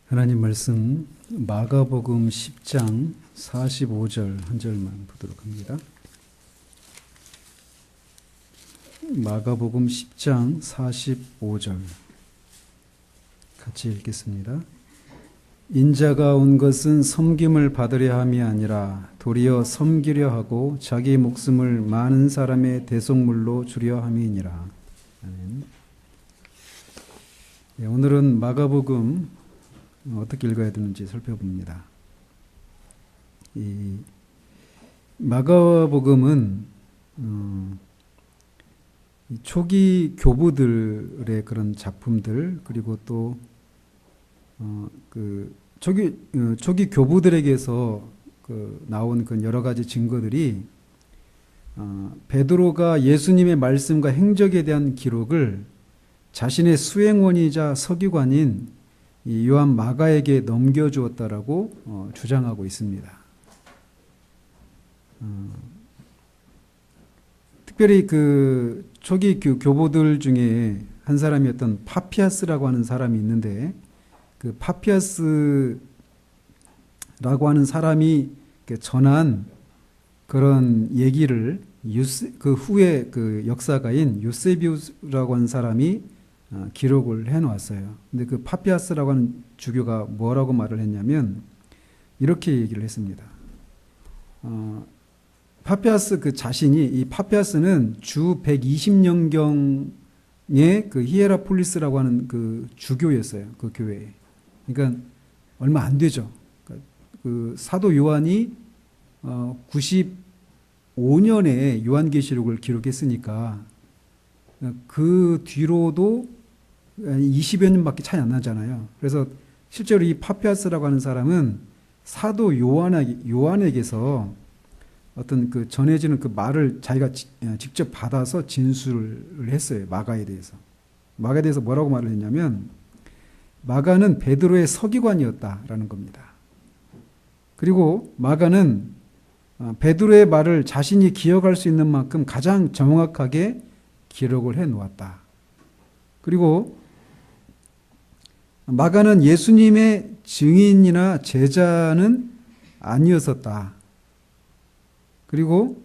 하나님 말씀 마가복음 10장 45절 한 절만 보도록 합니다. 마가복음 10장 45절 같이 읽겠습니다. 인자가 온 것은 섬김을 받으려 함이 아니라 도리어 섬기려 하고 자기 목숨을 많은 사람의 대속물로 주려 함이니라. 아멘. 네, 오늘은 마가복음 어떻게 읽어야 되는지 살펴봅니다. 이 마가복음은 초기 교부들의 그런 작품들, 그리고 또 초기 교부들에게서 나온 그 여러 가지 증거들이 베드로가 예수님의 말씀과 행적에 대한 기록을 자신의 수행원이자 서기관인 이 요한 마가에게 넘겨주었다라고 주장하고 있습니다. 특별히 그 초기 교보들 중에 한 사람이었던 파피아스라고 하는 사람이 있는데, 그 파피아스라고 하는 사람이 전한 그런 얘기를 그 후에 그 역사가인 유세비우스라고 하는 사람이 기록을 해놓았어요. 근데 그 파피아스라고 하는 주교가 뭐라고 말을 했냐면 이렇게 얘기를 했습니다. 파피아스 그 자신이, 이 파피아스는 주 120년경의 그 히에라폴리스라고 하는 그 주교였어요. 그 교회에. 그러니까 얼마 안 되죠. 그 사도 요한이 95년에 요한계시록을 기록했으니까 그 뒤로도 20여 년밖에 차이 안 나잖아요. 그래서 실제로 이 파피아스라고 하는 사람은 사도 요한에게서 어떤 그 전해지는 그 말을 자기가 직접 받아서 진술을 했어요. 마가에 대해서. 마가에 대해서 뭐라고 말을 했냐면, 마가는 베드로의 서기관이었다라는 겁니다. 그리고 마가는 베드로의 말을 자신이 기억할 수 있는 만큼 가장 정확하게 기록을 해 놓았다. 그리고 마가는 예수님의 증인이나 제자는 아니었었다. 그리고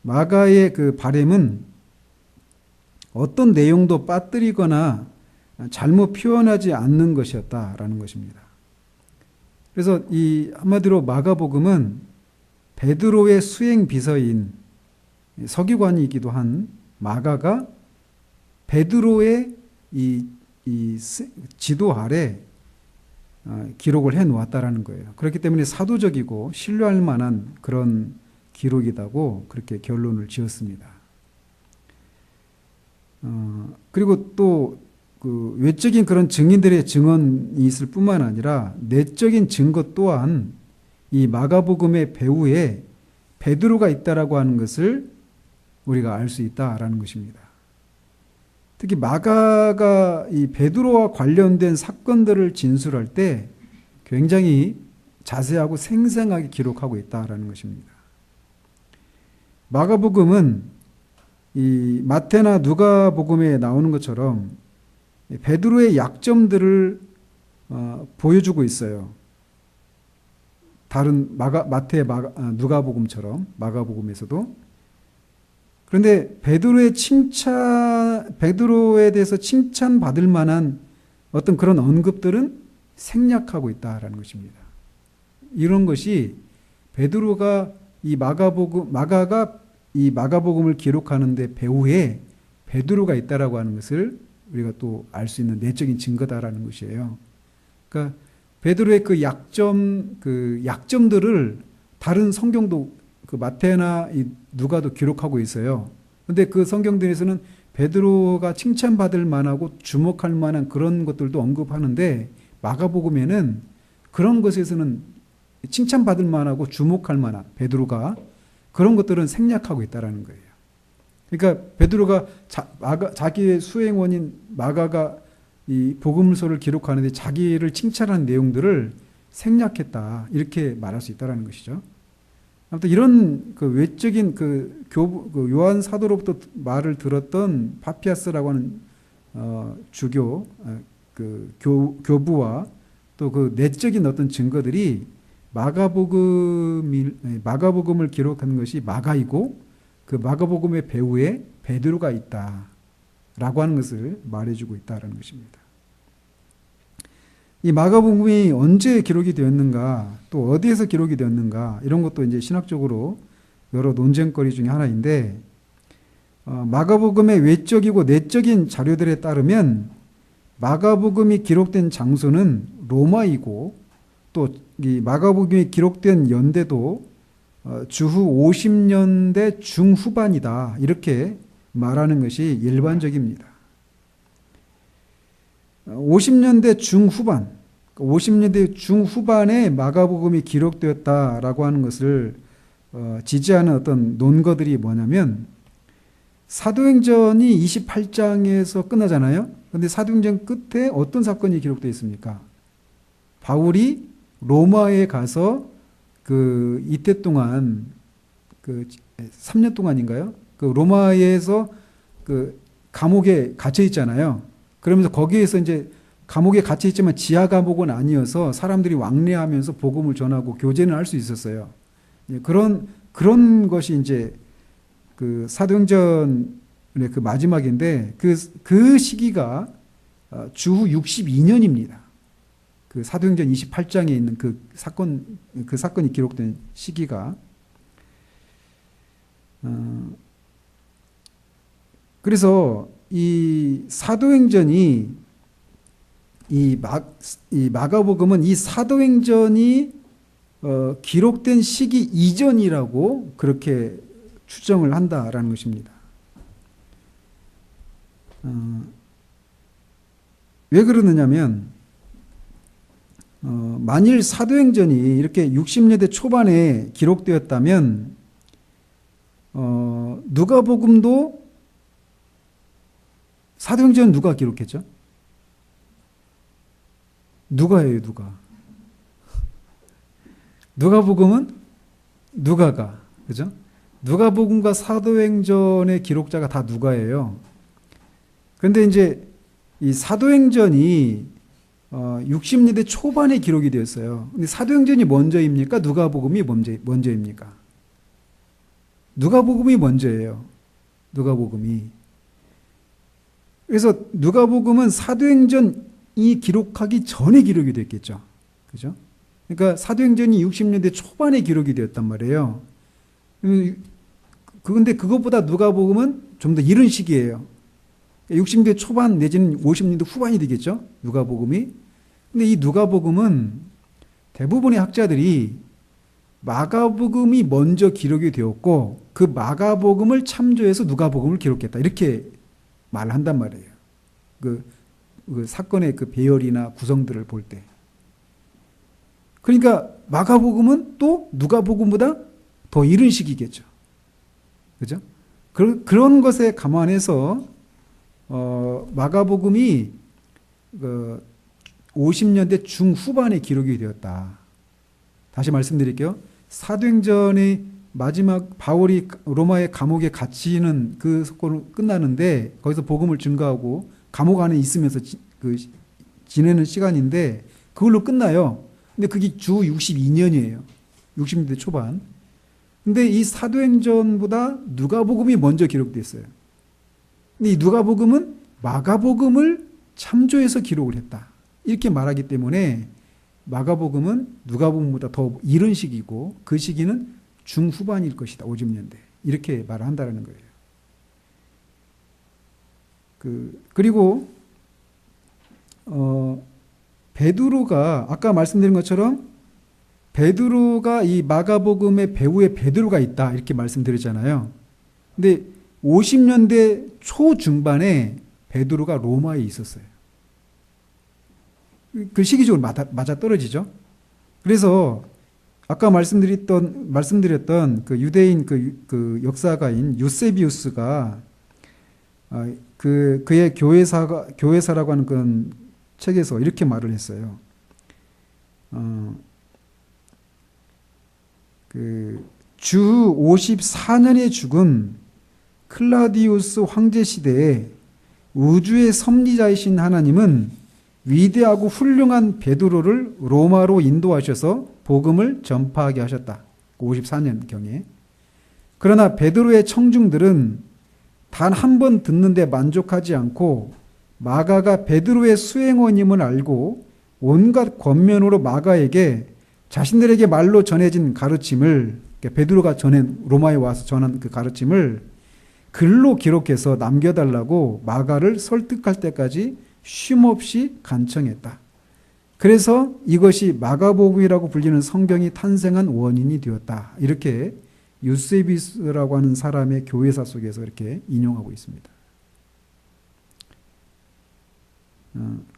마가의 그 바램은 어떤 내용도 빠뜨리거나 잘못 표현하지 않는 것이었다라는 것입니다. 그래서 이 한마디로 마가복음은 베드로의 수행 비서인 서기관이기도 한 마가가 베드로의 이 지도 아래 기록을 해 놓았다라는 거예요. 그렇기 때문에 사도적이고 신뢰할 만한 그런 기록이라고 그렇게 결론을 지었습니다. 그리고 또 그 외적인 그런 증인들의 증언이 있을 뿐만 아니라 내적인 증거 또한 이 마가복음의 배후에 베드로가 있다라고 하는 것을 우리가 알 수 있다라는 것입니다. 특히 마가가 이 베드로와 관련된 사건들을 진술할 때 굉장히 자세하고 생생하게 기록하고 있다라는 것입니다. 마가복음은 이 마태나 누가복음에 나오는 것처럼 베드로의 약점들을 보여주고 있어요. 다른 마태, 누가복음처럼 마가복음에서도. 그런데 베드로에 대해서 칭찬받을 만한 어떤 그런 언급들은 생략하고 있다라는 것입니다. 이런 것이 베드로가 마가가 이 마가복음을 기록하는데 배후에 베드로가 있다라고 하는 것을 우리가 또 알 수 있는 내적인 증거다라는 것이에요. 그러니까 베드로의 그 약점들을 다른 성경도 그 마태나 이 누가도 기록하고 있어요. 그런데 그 성경들에서는 베드로가 칭찬받을 만하고 주목할 만한 그런 것들도 언급하는데, 마가복음에는 그런 것에서는 칭찬받을 만하고 주목할 만한 베드로가 그런 것들은 생략하고 있다라는 거예요. 그러니까 베드로가 자기의 수행원인 마가가 이 복음서를 기록하는데 자기를 칭찬한 내용들을 생략했다, 이렇게 말할 수 있다라는 것이죠. 아무튼 이런 그 외적인 그 요한 사도로부터 말을 들었던 파피아스라고 하는 주교, 교부와 또 그 내적인 어떤 증거들이 마가복음을 기록한 것이 마가이고 그 마가복음의 배후에 베드로가 있다라고 하는 것을 말해주고 있다는 것입니다. 이 마가복음이 언제 기록이 되었는가, 또 어디에서 기록이 되었는가, 이런 것도 이제 신학적으로 여러 논쟁거리 중에 하나인데, 마가복음의 외적이고 내적인 자료들에 따르면 마가복음이 기록된 장소는 로마이고, 또 이 마가복음이 기록된 연대도 주후 50년대 중후반이다, 이렇게 말하는 것이 일반적입니다. 50년대 중후반, 50년대 중후반에 마가복음이 기록되었다라고 하는 것을 지지하는 어떤 논거들이 뭐냐면, 사도행전이 28장에서 끝나잖아요. 그런데 사도행전 끝에 어떤 사건이 기록되어 있습니까? 바울이 로마에 가서 이때 동안 3년 동안인가요? 로마에서 감옥에 갇혀 있잖아요. 그러면서 거기에서 이제 감옥에 갇혀 있지만 지하 감옥은 아니어서 사람들이 왕래하면서 복음을 전하고 교제는 할 수 있었어요. 그런 것이 이제 사도행전의 마지막인데 그 시기가 주후 62년입니다. 사도행전 28장에 있는 그 사건이 기록된 시기가. 그래서 이 사도행전이 이 마가복음은 이 사도행전이 기록된 시기 이전이라고 그렇게 추정을 한다라는 것입니다. 왜 그러느냐면, 만일 사도행전이 이렇게 60년대 초반에 기록되었다면 누가복음도, 사도행전 누가 기록했죠? 누가예요, 누가. 누가복음은 누가가, 그죠? 누가복음과 사도행전의 기록자가 다 누가예요. 그런데 이제 이 사도행전이 60년대 초반에 기록이 되었어요. 근데 사도행전이 먼저입니까? 누가복음이 먼저입니까? 누가복음이 먼저예요. 누가복음이. 그래서 누가복음은 사도행전이 기록하기 전에 기록이 됐겠죠. 그죠? 그러니까 사도행전이 60년대 초반에 기록이 되었단 말이에요. 그런데 그것보다 누가복음은 좀 더 이른 시기예요. 60년대 초반 내지는 50년대 후반이 되겠죠. 누가복음이. 근데 이 누가복음은 대부분의 학자들이 마가복음이 먼저 기록이 되었고 그 마가복음을 참조해서 누가복음을 기록했다, 이렇게 말한단 말이에요. 그 사건의 그 배열이나 구성들을 볼 때. 그러니까 마가복음은 또 누가복음보다 더 이른 시기겠죠. 그죠? 그런 것에 감안해서 마가복음이 50년대 중후반에 기록이 되었다. 다시 말씀드릴게요. 사도행전의 마지막 바울이 로마의 감옥에 갇히는 그 사건으로 끝나는데, 거기서 복음을 증거하고 감옥 안에 있으면서 지내는 시간인데 그걸로 끝나요. 근데 그게 주 62년이에요. 60년대 초반. 근데 이 사도행전보다 누가복음이 먼저 기록됐어요. 근데 이 누가복음은 마가복음을 참조해서 기록을 했다, 이렇게 말하기 때문에 마가복음은 누가복음보다 더 이른 시기고 그 시기는 중후반일 것이다, 50년대. 이렇게 말한다는 거예요. 그리고 베드로가 아까 말씀드린 것처럼 베드로가 이 마가복음의 배후에 베드로가 있다, 이렇게 말씀드렸잖아요. 근데 50년대 초중반에 베드로가 로마에 있었어요. 그 시기적으로 맞아 떨어지죠. 그래서 아까 말씀드렸던 그 유대인 그 역사가인 유세비우스가 그의 교회사라고 하는 그런 책에서 이렇게 말을 했어요. 주 54년에 죽은 클라디우스 황제 시대에 우주의 섭리자이신 하나님은 위대하고 훌륭한 베드로를 로마로 인도하셔서 복음을 전파하게 하셨다. 54년경에. 그러나 베드로의 청중들은 단 한 번 듣는데 만족하지 않고 마가가 베드로의 수행원임을 알고 온갖 권면으로 마가에게 자신들에게 말로 전해진 가르침을, 베드로가 로마에 와서 전한 그 가르침을 글로 기록해서 남겨달라고 마가를 설득할 때까지 쉼없이 간청했다. 그래서 이것이 마가복음이라고 불리는 성경이 탄생한 원인이 되었다. 이렇게 유세비우스라고 하는 사람의 교회사 속에서 이렇게 인용하고 있습니다.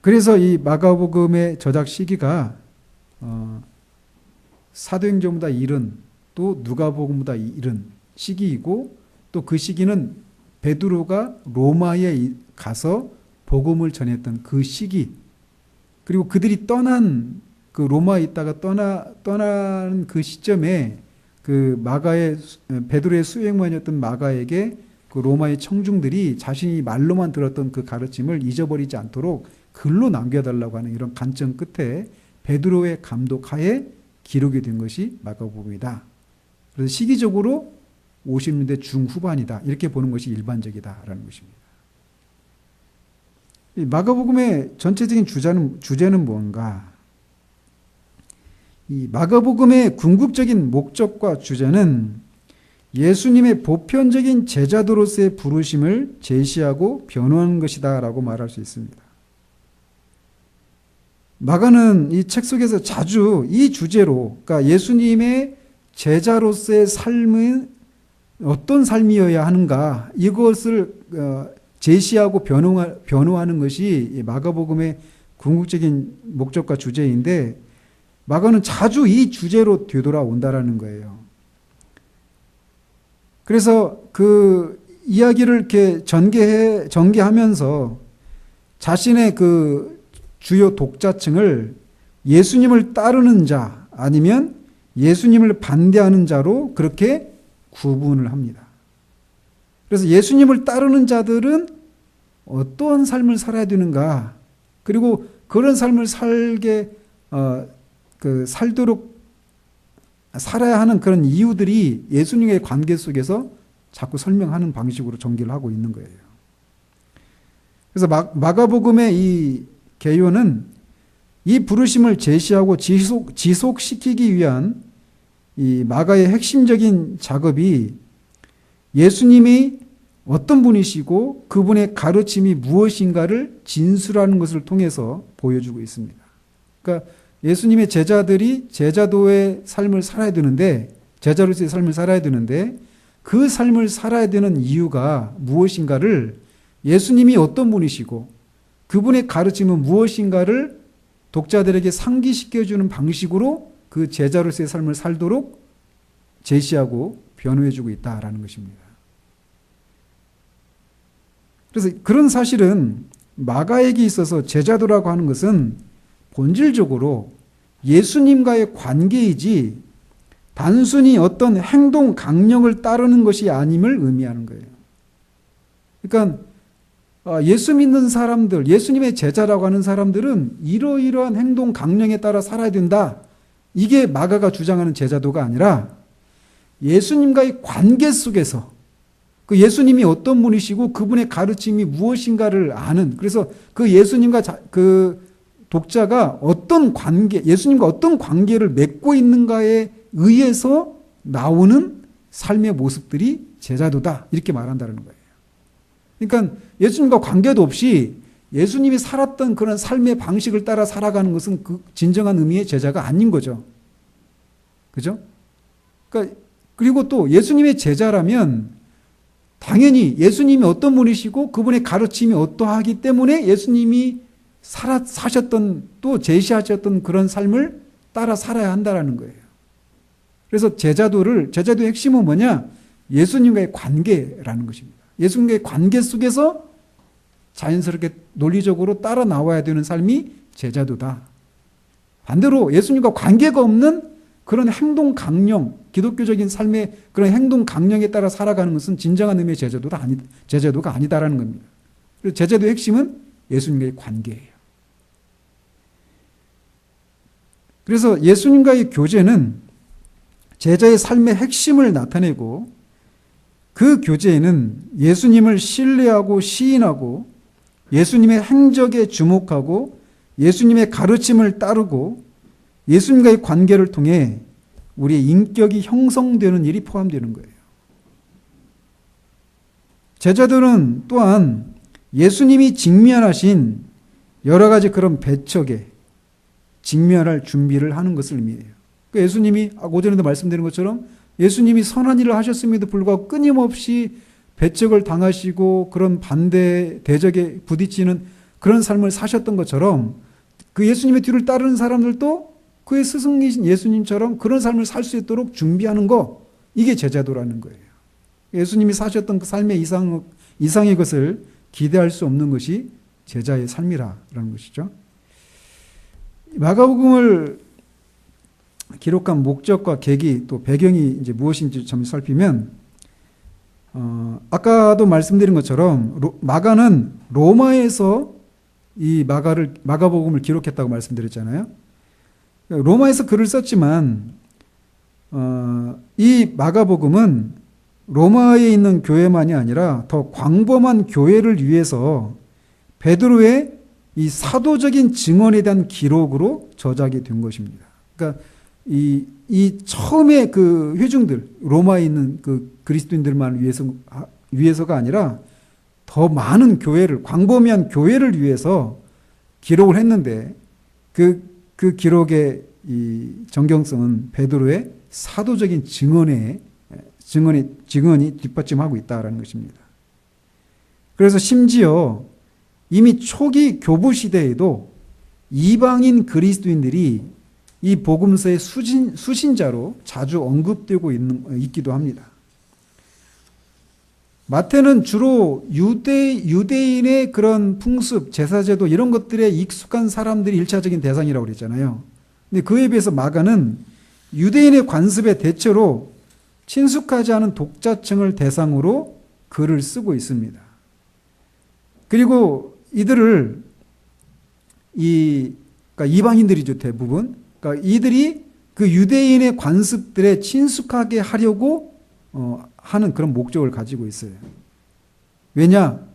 그래서 이 마가복음의 저작 시기가 사도행전보다 이른, 또 누가복음보다 이른 시기이고, 또 그 시기는 베드로가 로마에 가서 복음을 전했던 그 시기, 그리고 그들이 떠난, 그 로마에 있다가 떠나는 그 시점에 그 베드로의 수행원이었던 마가에게 그 로마의 청중들이 자신이 말로만 들었던 그 가르침을 잊어버리지 않도록 글로 남겨달라고 하는 이런 간청 끝에 베드로의 감독하에 기록이 된 것이 마가복음이다. 그래서 시기적으로 50년대 중후반이다. 이렇게 보는 것이 일반적이다라는 것입니다. 이 마가복음의 전체적인 주제는 뭔가? 이 마가복음의 궁극적인 목적과 주제는 예수님의 보편적인 제자도로서의 부르심을 제시하고 변호하는 것이다 라고 말할 수 있습니다. 마가는 이 책 속에서 자주 이 주제로, 그러니까 예수님의 제자로서의 삶은 어떤 삶이어야 하는가, 이것을 제시하고 변호하는 것이 마가복음의 궁극적인 목적과 주제인데, 마가는 자주 이 주제로 되돌아온다라는 거예요. 그래서 그 이야기를 이렇게 전개하면서 자신의 그 주요 독자층을 예수님을 따르는 자 아니면 예수님을 반대하는 자로 그렇게 구분을 합니다. 그래서 예수님을 따르는 자들은 어떠한 삶을 살아야 되는가, 그리고 그런 삶을 살도록 살아야 하는 그런 이유들이 예수님의 관계 속에서 자꾸 설명하는 방식으로 전개를 하고 있는 거예요. 그래서 마가복음의 이 개요는 이 부르심을 제시하고 지속시키기 위한 이 마가의 핵심적인 작업이 예수님이 어떤 분이시고 그분의 가르침이 무엇인가를 진술하는 것을 통해서 보여주고 있습니다. 그러니까 예수님의 제자들이 제자도의 삶을 살아야 되는데, 제자로서의 삶을 살아야 되는데, 그 삶을 살아야 되는 이유가 무엇인가를, 예수님이 어떤 분이시고 그분의 가르침은 무엇인가를 독자들에게 상기시켜주는 방식으로 그 제자로서의 삶을 살도록 제시하고 변호해주고 있다라는 것입니다. 그래서 그런 사실은 마가에게 있어서 제자도라고 하는 것은 본질적으로 예수님과의 관계이지 단순히 어떤 행동 강령을 따르는 것이 아님을 의미하는 거예요. 그러니까 예수 믿는 사람들, 예수님의 제자라고 하는 사람들은 이러이러한 행동 강령에 따라 살아야 된다. 이게 마가가 주장하는 제자도가 아니라 예수님과의 관계 속에서 그 예수님이 어떤 분이시고 그분의 가르침이 무엇인가를 아는, 그래서 그 예수님과 그 독자가 어떤 관계, 예수님과 어떤 관계를 맺고 있는가에 의해서 나오는 삶의 모습들이 제자도다. 이렇게 말한다는 거예요. 그러니까 예수님과 관계도 없이 예수님이 살았던 그런 삶의 방식을 따라 살아가는 것은 그 진정한 의미의 제자가 아닌 거죠. 그죠? 그러니까 그리고 또 예수님의 제자라면 당연히 예수님이 어떤 분이시고 그분의 가르침이 어떠하기 때문에 예수님이 사셨던, 또 제시하셨던 그런 삶을 따라 살아야 한다는 거예요. 그래서 제자도의 핵심은 뭐냐? 예수님과의 관계라는 것입니다. 예수님과의 관계 속에서 자연스럽게 논리적으로 따라 나와야 되는 삶이 제자도다. 반대로 예수님과 관계가 없는 그런 행동 강령, 기독교적인 삶의 그런 행동 강령에 따라 살아가는 것은 진정한 의미의 제자도가 아니다라는 겁니다. 그래서 제자도의 핵심은 예수님과의 관계예요. 그래서 예수님과의 교제는 제자의 삶의 핵심을 나타내고 그 교제에는 예수님을 신뢰하고 시인하고 예수님의 행적에 주목하고 예수님의 가르침을 따르고 예수님과의 관계를 통해 우리의 인격이 형성되는 일이 포함되는 거예요. 제자들은 또한 예수님이 직면하신 여러 가지 그런 배척에 직면할 준비를 하는 것을 의미해요. 그러니까 예수님이 오전에도 말씀드린 것처럼 예수님이 선한 일을 하셨음에도 불구하고 끊임없이 배척을 당하시고 그런 반대 대적에 부딪히는 그런 삶을 사셨던 것처럼 그 예수님의 뒤를 따르는 사람들도 그의 스승이신 예수님처럼 그런 삶을 살 수 있도록 준비하는 거, 이게 제자도라는 거예요. 예수님이 사셨던 그 삶의 이상의 것을 기대할 수 없는 것이 제자의 삶이라는 것이죠. 마가복음을 기록한 목적과 계기 또 배경이 이제 무엇인지 좀 살피면 아까도 말씀드린 것처럼 마가는 로마에서 이 마가복음을 기록했다고 말씀드렸잖아요. 로마에서 글을 썼지만 이 마가복음은 로마에 있는 교회만이 아니라 더 광범한 교회를 위해서 베드로의 이 사도적인 증언에 대한 기록으로 저작이 된 것입니다. 그러니까 이 처음에 그 회중들, 로마에 있는 그 그리스도인들만 위해서가 아니라 더 많은 교회를, 광범위한 교회를 위해서 기록을 했는데 그 기록의 이 정경성은 베드로의 사도적인 증언이 뒷받침하고 있다라는 것입니다. 그래서 심지어 이미 초기 교부 시대에도 이방인 그리스도인들이 이 복음서의 수신자로 자주 언급되고 있기도 합니다. 마태는 주로 유대인의 그런 풍습, 제사제도 이런 것들에 익숙한 사람들이 1차적인 대상이라고 그랬잖아요. 근데 그에 비해서 마가는 유대인의 관습에 대체로 친숙하지 않은 독자층을 대상으로 글을 쓰고 있습니다. 그리고 이들을 그러니까 이방인들이죠, 대부분. 그러니까 이들이 그 유대인의 관습들에 친숙하게 하려고 하는 그런 목적을 가지고 있어요. 왜냐?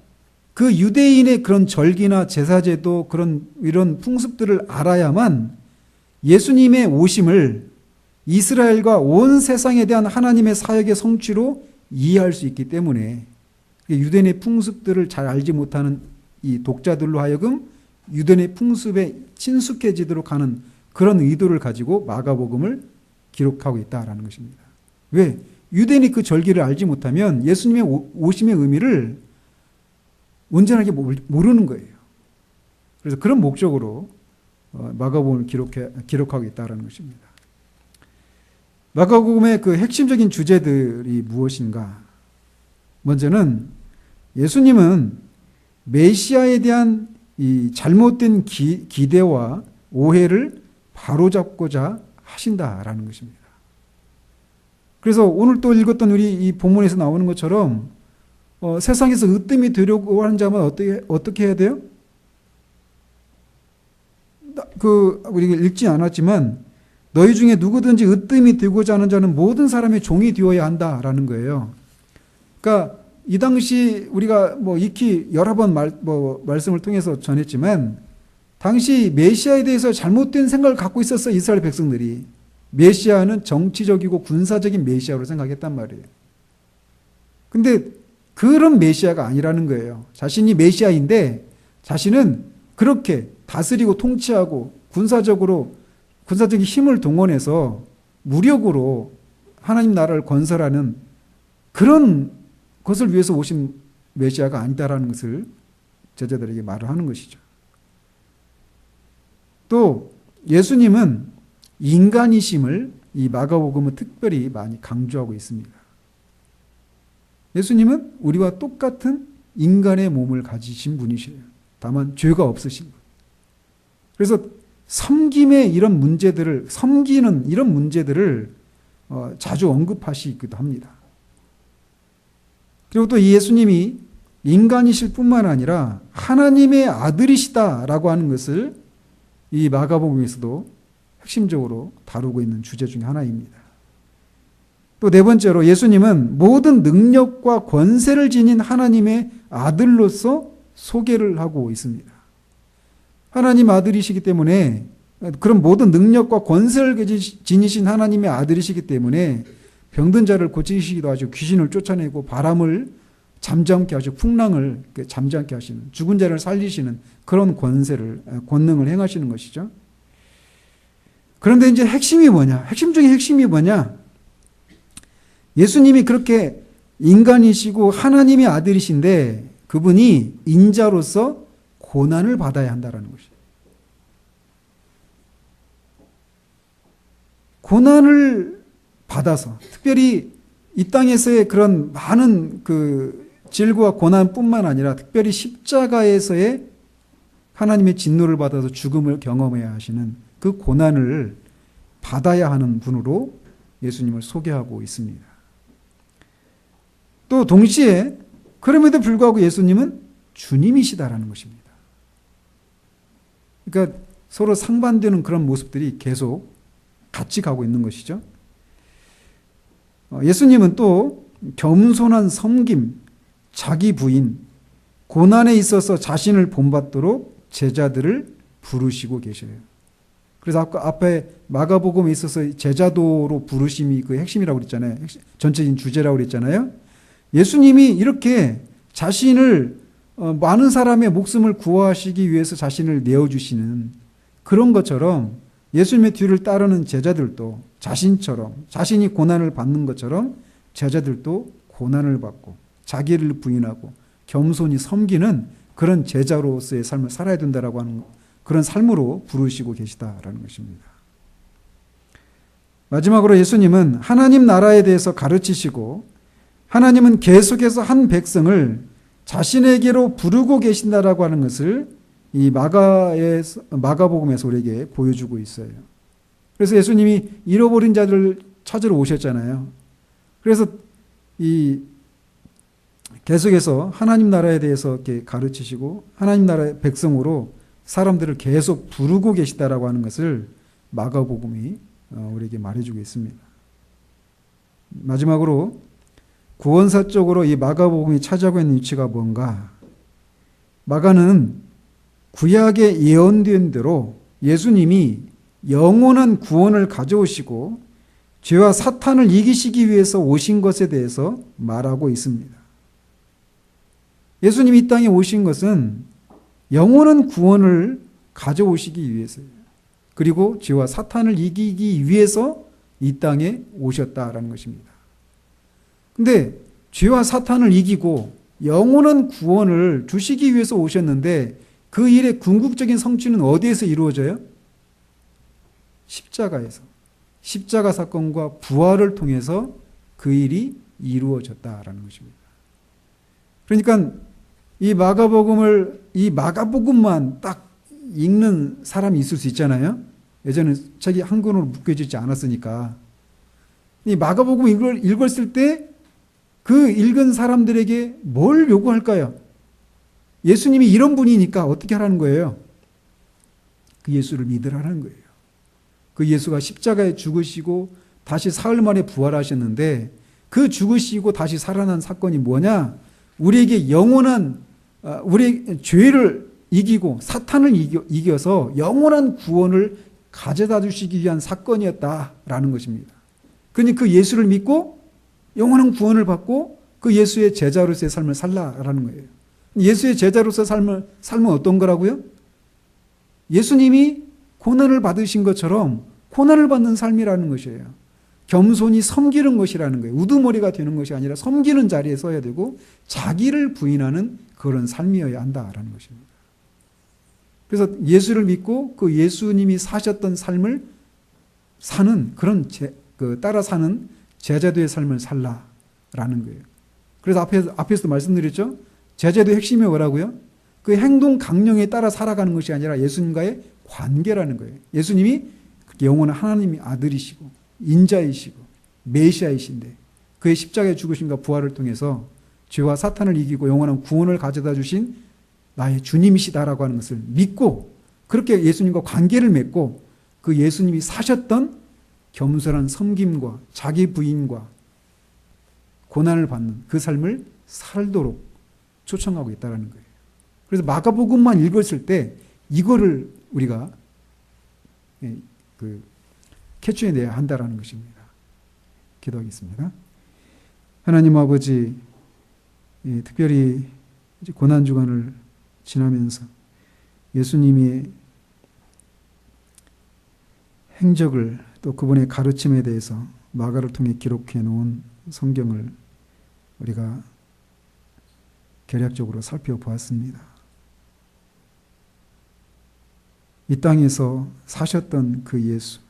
그 유대인의 그런 절기나 제사제도 이런 풍습들을 알아야만 예수님의 오심을 이스라엘과 온 세상에 대한 하나님의 사역의 성취로 이해할 수 있기 때문에 유대인의 풍습들을 잘 알지 못하는 이 독자들로 하여금 유대인의 풍습에 친숙해지도록 하는 그런 의도를 가지고 마가복음을 기록하고 있다라는 것입니다. 왜? 유대인이 그 절기를 알지 못하면 예수님의 오심의 의미를 온전하게 모르는 거예요. 그래서 그런 목적으로 마가복음을 기록하고 있다는 것입니다. 마가복음의 그 핵심적인 주제들이 무엇인가? 먼저는 예수님은 메시아에 대한 이 잘못된 기대와 오해를 바로잡고자 하신다라는 것입니다. 그래서 오늘 또 읽었던 우리 이 본문에서 나오는 것처럼 세상에서 으뜸이 되려고 하는 자만 어떻게 해야 돼요? 우리가 읽지 않았지만 너희 중에 누구든지 으뜸이 되고자 하는 자는 모든 사람의 종이 되어야 한다라는 거예요. 그러니까 이 당시 우리가 익히 여러 번 말씀을 통해서 전했지만 당시 메시아에 대해서 잘못된 생각을 갖고 있었어요. 이스라엘 백성들이. 메시아는 정치적이고 군사적인 메시아로 생각했단 말이에요. 근데 그런 메시아가 아니라는 거예요. 자신이 메시아인데 자신은 그렇게 다스리고 통치하고 군사적인 힘을 동원해서 무력으로 하나님 나라를 건설하는 그런 것을 위해서 오신 메시아가 아니다라는 것을 제자들에게 말을 하는 것이죠. 또 예수님은 인간이심을 이 마가복음은 특별히 많이 강조하고 있습니다. 예수님은 우리와 똑같은 인간의 몸을 가지신 분이시에요. 다만 죄가 없으신 분. 그래서 섬기는 이런 문제들을 자주 언급하시기도 합니다. 그리고 또 예수님이 인간이실 뿐만 아니라 하나님의 아들이시다라고 하는 것을 이 마가복음에서도 핵심적으로 다루고 있는 주제 중에 하나입니다. 또 네 번째로 예수님은 모든 능력과 권세를 지닌 하나님의 아들로서 소개를 하고 있습니다. 하나님 아들이시기 때문에, 그런 모든 능력과 권세를 지니신 하나님의 아들이시기 때문에 병든 자를 고치시기도 하시고 귀신을 쫓아내고 바람을 잠잠케 하시고 풍랑을 잠잠케 하시는, 죽은 자를 살리시는 그런 권능을 행하시는 것이죠. 그런데 이제 핵심이 뭐냐? 핵심 중에 핵심이 뭐냐? 예수님이 그렇게 인간이시고 하나님의 아들이신데 그분이 인자로서 고난을 받아야 한다는 것이에요. 고난을 받아서, 특별히 이 땅에서의 그런 많은 그 질고와 고난뿐만 아니라 특별히 십자가에서의 하나님의 진노를 받아서 죽음을 경험해야 하시는 그 고난을 받아야 하는 분으로 예수님을 소개하고 있습니다. 또 동시에 그럼에도 불구하고 예수님은 주님이시다라는 것입니다. 그러니까 서로 상반되는 그런 모습들이 계속 같이 가고 있는 것이죠. 예수님은 또 겸손한 섬김, 자기 부인, 고난에 있어서 자신을 본받도록 제자들을 부르시고 계셔요. 그래서 아까 앞에 마가복음에 있어서 제자도로 부르심이 그 핵심이라고 그랬잖아요. 전체적인 주제라고 그랬잖아요. 예수님이 이렇게 자신을 많은 사람의 목숨을 구하시기 위해서 자신을 내어주시는 그런 것처럼 예수님의 뒤를 따르는 제자들도 자신처럼, 자신이 고난을 받는 것처럼 제자들도 고난을 받고 자기를 부인하고 겸손히 섬기는 그런 제자로서의 삶을 살아야 된다라고 하는 그런 삶으로 부르시고 계시다라는 것입니다. 마지막으로 예수님은 하나님 나라에 대해서 가르치시고 하나님은 계속해서 한 백성을 자신에게로 부르고 계신다라고 하는 것을 이 마가복음에서 우리에게 보여주고 있어요. 그래서 예수님이 잃어버린 자들을 찾으러 오셨잖아요. 그래서 이 계속해서 하나님 나라에 대해서 이렇게 가르치시고 하나님 나라의 백성으로 사람들을 계속 부르고 계시다라고 하는 것을 마가복음이 우리에게 말해주고 있습니다. 마지막으로 구원사적으로 이 마가복음이 차지하고 있는 위치가 뭔가? 마가는 구약에 예언된 대로 예수님이 영원한 구원을 가져오시고 죄와 사탄을 이기시기 위해서 오신 것에 대해서 말하고 있습니다. 예수님이 이 땅에 오신 것은 영원한 구원을 가져오시기 위해서예요. 그리고 죄와 사탄을 이기기 위해서 이 땅에 오셨다라는 것입니다. 근데 죄와 사탄을 이기고 영원한 구원을 주시기 위해서 오셨는데 그 일의 궁극적인 성취는 어디에서 이루어져요? 십자가에서. 십자가 사건과 부활을 통해서 그 일이 이루어졌다라는 것입니다. 그러니까 이 마가복음만 딱 읽는 사람이 있을 수 있잖아요. 예전에 책이 한권으로 묶여지지 않았으니까. 이 마가복음 읽었을 때 그 읽은 사람들에게 뭘 요구할까요? 예수님이 이런 분이니까 어떻게 하라는 거예요? 그 예수를 믿으라는 거예요. 그 예수가 십자가에 죽으시고 다시 사흘 만에 부활하셨는데 그 죽으시고 다시 살아난 사건이 뭐냐? 우리에게 영원한 우리의 죄를 이기고 사탄을 이겨서 영원한 구원을 가져다 주시기 위한 사건이었다라는 것입니다. 그러니 그 예수를 믿고 영원한 구원을 받고 그 예수의 제자로서의 삶을 살라라는 거예요. 예수의 제자로서의 삶은 어떤 거라고요? 예수님이 고난을 받으신 것처럼 고난을 받는 삶이라는 것이에요. 겸손히 섬기는 것이라는 거예요. 우두머리가 되는 것이 아니라 섬기는 자리에 서야 되고 자기를 부인하는 그런 삶이어야 한다라는 것입니다. 그래서 예수를 믿고 그 예수님이 사셨던 삶을 사는 그런 따라 사는 제자도의 삶을 살라라는 거예요. 그래서 앞에서도 말씀드렸죠. 제자도의 핵심이 뭐라고요? 그 행동 강령에 따라 살아가는 것이 아니라 예수님과의 관계라는 거예요. 예수님이 영원한 하나님의 아들이시고 인자이시고 메시아이신데 그의 십자가의 죽으심과 부활을 통해서 죄와 사탄을 이기고 영원한 구원을 가져다 주신 나의 주님이시다라고 하는 것을 믿고 그렇게 예수님과 관계를 맺고 그 예수님이 사셨던 겸손한 섬김과 자기 부인과 고난을 받는 그 삶을 살도록 초청하고 있다는 거예요. 그래서 마가복음만 읽었을 때 이거를 우리가 캐치해내야 한다는 것입니다. 기도하겠습니다. 하나님 아버지, 특별히 이제 고난주간을 지나면서 예수님이 행적을 또 그분의 가르침에 대해서 마가를 통해 기록해 놓은 성경을 우리가 개략적으로 살펴보았습니다. 이 땅에서 사셨던 그 예수,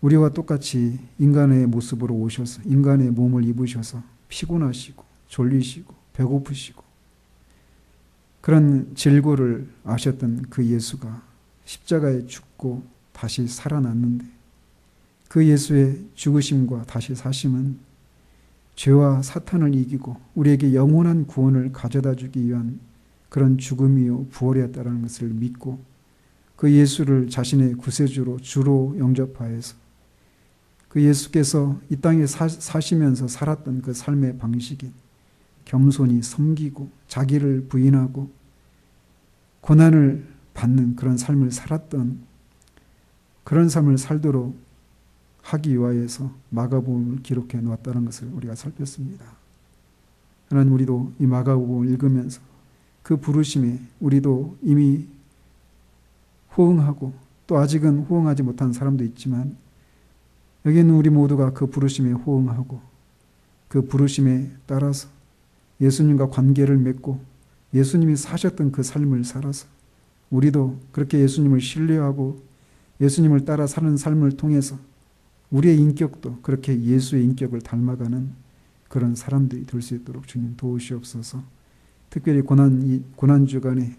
우리와 똑같이 인간의 모습으로 오셔서 인간의 몸을 입으셔서 피곤하시고 졸리시고 배고프시고 그런 질고를 아셨던 그 예수가 십자가에 죽고 다시 살아났는데 그 예수의 죽으심과 다시 사심은 죄와 사탄을 이기고 우리에게 영원한 구원을 가져다 주기 위한 그런 죽음이요 부활이었다는 것을 믿고 그 예수를 자신의 구세주로 주로 영접하여서 그 예수께서 이 땅에 사시면서 살았던 그 삶의 방식인 겸손히 섬기고 자기를 부인하고 고난을 받는 그런 삶을 살았던 그런 삶을 살도록 하기 위하여서 마가복음을 기록해 놓았다는 것을 우리가 살폈습니다. 하나님, 우리도 이 마가복음을 읽으면서 그 부르심에 우리도 이미 호응하고 또 아직은 호응하지 못한 사람도 있지만 여기 있는 우리 모두가 그 부르심에 호응하고 그 부르심에 따라서 예수님과 관계를 맺고 예수님이 사셨던 그 삶을 살아서 우리도 그렇게 예수님을 신뢰하고 예수님을 따라 사는 삶을 통해서 우리의 인격도 그렇게 예수의 인격을 닮아가는 그런 사람들이 될 수 있도록 주님 도우시옵소서. 특별히 고난주간에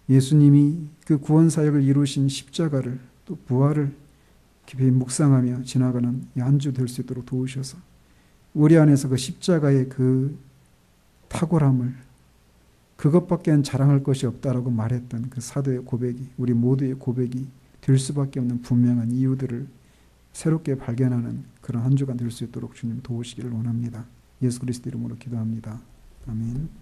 예수님이 그 구원사역을 이루신 십자가를 또 부활을 깊이 묵상하며 지나가는 이 한 주 될 수 있도록 도우셔서 우리 안에서 그 십자가의 그 탁월함을 그것밖에 자랑할 것이 없다라고 말했던 그 사도의 고백이 우리 모두의 고백이 될 수밖에 없는 분명한 이유들을 새롭게 발견하는 그런 한 주간 될 수 있도록 주님 도우시기를 원합니다. 예수 그리스도 이름으로 기도합니다. 아멘.